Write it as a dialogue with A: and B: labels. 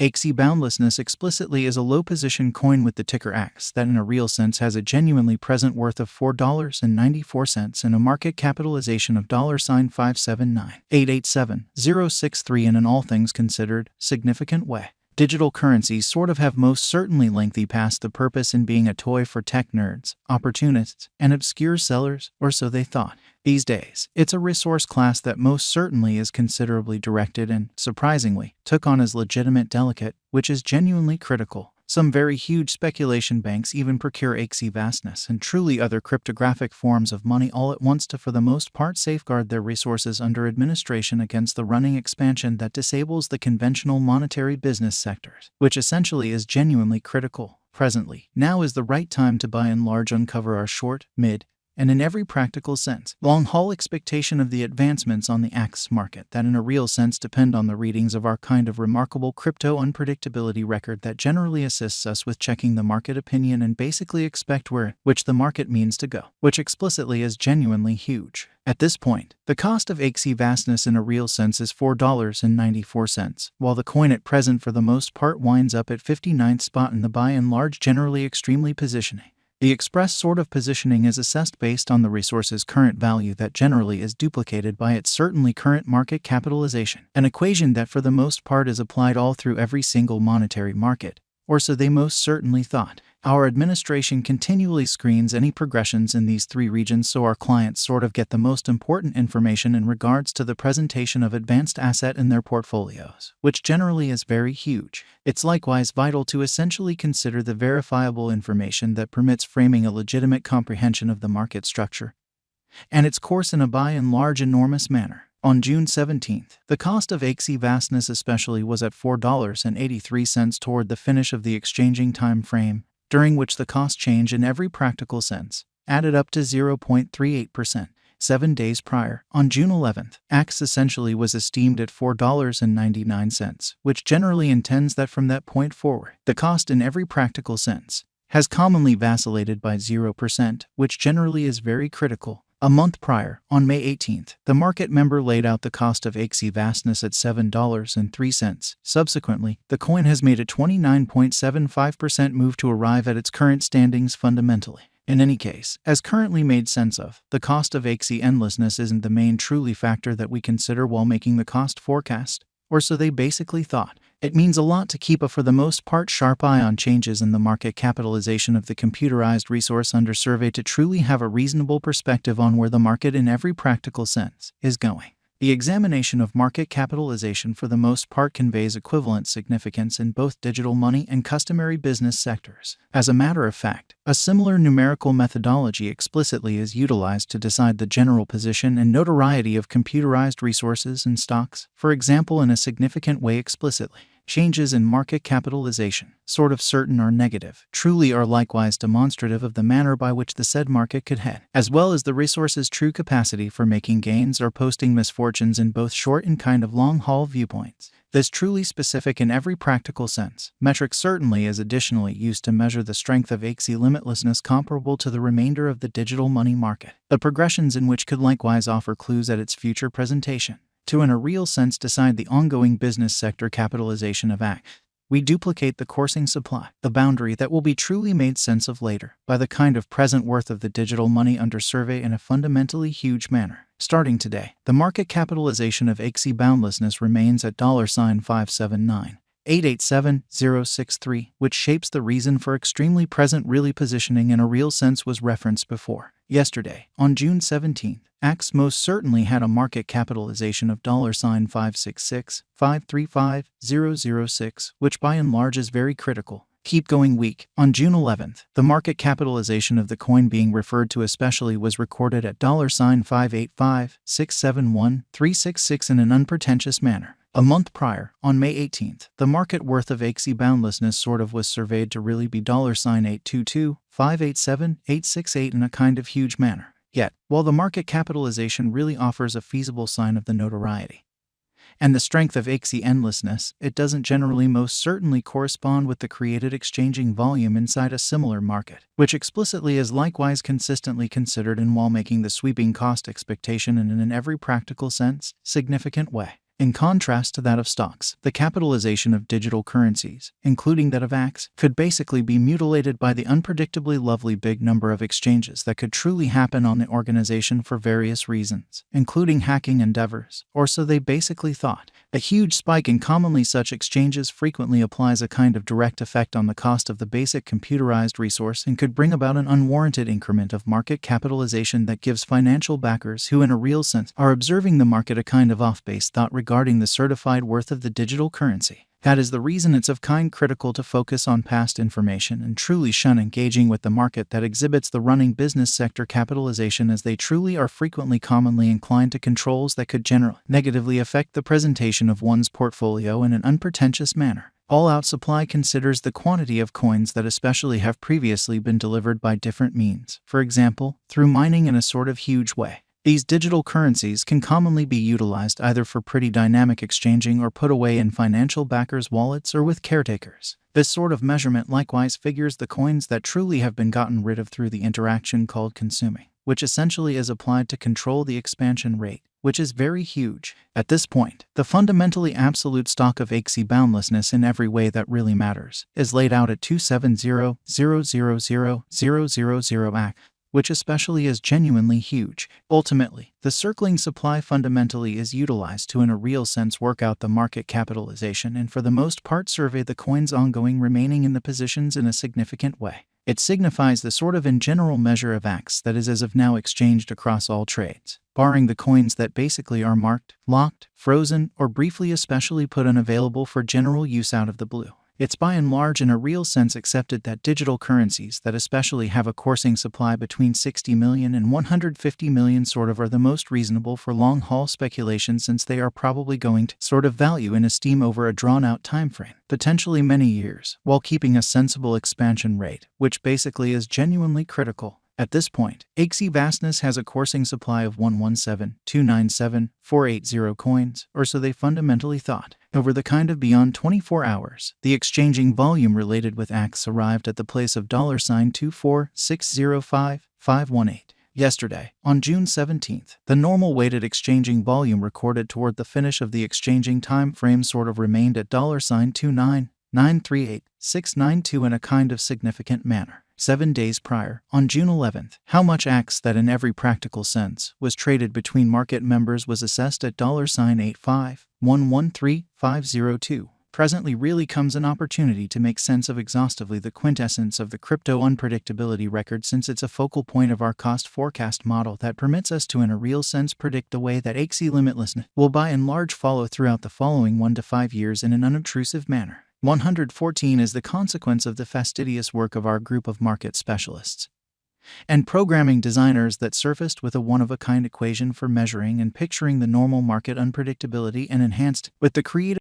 A: Axie boundlessness explicitly is a low-position coin with the ticker X that in a real sense has a genuinely present worth of $4.94 and a market capitalization of $579,887,063 in an all things considered significant way. Digital currencies sort of have most certainly lengthy past the purpose in being a toy for tech nerds, opportunists, and obscure sellers, or so they thought. These days, it's a resource class that most certainly is considerably directed and, surprisingly, took on as legitimate delicate, which is genuinely critical. Some very huge speculation banks even procure Axie vastness and truly other cryptographic forms of money all at once to for the most part safeguard their resources under administration against the running expansion that disables the conventional monetary business sectors, which essentially is genuinely critical. Presently, now is the right time to by and large uncover our short, mid, and in every practical sense, long-haul expectation of the advancements on the Axie market that in a real sense depend on the readings of our kind of remarkable crypto unpredictability record that generally assists us with checking the market opinion and basically expect which the market means to go, which explicitly is genuinely huge. At this point, the cost of Axie vastness in a real sense is $4.94, while the coin at present for the most part winds up at 59th spot in the by and large generally extremely positioning. The express sort of positioning is assessed based on the resource's current value that generally is duplicated by its certainly current market capitalization, an equation that for the most part is applied all through every single monetary market, or so they most certainly thought. Our administration continually screens any progressions in these three regions so our clients sort of get the most important information in regards to the presentation of advanced asset in their portfolios, which generally is very huge. It's likewise vital to essentially consider the verifiable information that permits framing a legitimate comprehension of the market structure and its course in a by and large enormous manner. On June 17th, the cost of Axie vastness especially was at $4.83 toward the finish of the exchanging time frame, during which the cost change in every practical sense added up to 0.38%. 7 days prior, on June 11th, Axie essentially was esteemed at $4.99, which generally intends that from that point forward, the cost in every practical sense has commonly vacillated by 0%, which generally is very critical. A month prior, on May 18th, the market member laid out the cost of Axie vastness at $7.03. Subsequently, the coin has made a 29.75% move to arrive at its current standings fundamentally. In any case, as currently made sense of, the cost of Axie endlessness isn't the main truly factor that we consider while making the cost forecast, or so they basically thought. It means a lot to keep a for the most part sharp eye on changes in the market capitalization of the computerized resource under survey to truly have a reasonable perspective on where the market in every practical sense is going. The examination of market capitalization for the most part conveys equivalent significance in both digital money and customary business sectors. As a matter of fact, a similar numerical methodology explicitly is utilized to decide the general position and notoriety of computerized resources and stocks, for example in a significant way explicitly. Changes in market capitalization, sort of certain or negative, truly are likewise demonstrative of the manner by which the said market could head, as well as the resource's true capacity for making gains or posting misfortunes in both short and kind of long-haul viewpoints. This truly specific in every practical sense metric certainly is additionally used to measure the strength of Axie limitlessness comparable to the remainder of the digital money market, the progressions in which could likewise offer clues at its future presentation. To in a real sense decide the ongoing business sector capitalization of Axie, we duplicate the coursing supply, the boundary that will be truly made sense of later, by the kind of present worth of the digital money under survey in a fundamentally huge manner. Starting today, the market capitalization of Axie boundlessness remains at $579,887,063, which shapes the reason for extremely present really positioning in a real sense was referenced before. Yesterday, on June 17th, Axie most certainly had a market capitalization of $566,535,006, which by and large is very critical. Keep going weak. On June 11th, the market capitalization of the coin being referred to especially was recorded at $585,671,366 in an unpretentious manner. A month prior, on May 18th, the market worth of Axie boundlessness sort of was surveyed to really be $822,587,868 in a kind of huge manner. Yet, while the market capitalization really offers a feasible sign of the notoriety and the strength of Axie endlessness, it doesn't generally most certainly correspond with the created exchanging volume inside a similar market, which explicitly is likewise consistently considered in while making the sweeping cost expectation in an every practical sense significant way. In contrast to that of stocks, the capitalization of digital currencies, including that of Axie, could basically be mutilated by the unpredictably lovely big number of exchanges that could truly happen on the organization for various reasons, including hacking endeavors, or so they basically thought. A huge spike in commonly such exchanges frequently applies a kind of direct effect on the cost of the basic computerized resource and could bring about an unwarranted increment of market capitalization that gives financial backers who in a real sense are observing the market a kind of off-base thought regarding the certified worth of the digital currency. That is the reason it's of kind critical to focus on past information and truly shun engaging with the market that exhibits the running business sector capitalization, as they truly are frequently commonly inclined to controls that could generally negatively affect the presentation of one's portfolio in an unpretentious manner. All-out supply considers the quantity of coins that especially have previously been delivered by different means, for example, through mining in a sort of huge way. These digital currencies can commonly be utilized either for pretty dynamic exchanging or put away in financial backers' wallets or with caretakers. This sort of measurement likewise figures the coins that truly have been gotten rid of through the interaction called consuming, which essentially is applied to control the expansion rate, which is very huge. At this point, the fundamentally absolute stock of Axie boundlessness in every way that really matters is laid out at 270,000,000 ACK, which especially is genuinely huge. Ultimately, the circling supply fundamentally is utilized to in a real sense work out the market capitalization and for the most part survey the coins ongoing remaining in the positions in a significant way. It signifies the sort of in general measure of Axie that is as of now exchanged across all trades, barring the coins that basically are marked, locked, frozen, or briefly especially put unavailable for general use out of the blue. It's by and large in a real sense accepted that digital currencies that especially have a coursing supply between 60 million and 150 million sort of are the most reasonable for long-haul speculation, since they are probably going to sort of value in esteem over a drawn-out time frame, potentially many years, while keeping a sensible expansion rate, which basically is genuinely critical. At this point, Axie vastness has a coursing supply of 117,297,480 coins, or so they fundamentally thought. Over the kind of beyond 24 hours, the exchanging volume related with Axie arrived at the place of $24605,518. Yesterday, on June 17th, the normal weighted exchanging volume recorded toward the finish of the exchanging time frame sort of remained at $29,938,692 in a kind of significant manner. 7 days prior, on June 11th, how much Axie that in every practical sense was traded between market members was assessed at $85,113,502. Presently really comes an opportunity to make sense of exhaustively the quintessence of the crypto unpredictability record, since it's a focal point of our cost forecast model that permits us to in a real sense predict the way that Axie limitlessness will by and large follow throughout the following 1 to 5 years in an unobtrusive manner. 114 is the consequence of the fastidious work of our group of market specialists and programming designers that surfaced with a one-of-a-kind equation for measuring and picturing the normal market unpredictability and enhanced with the creative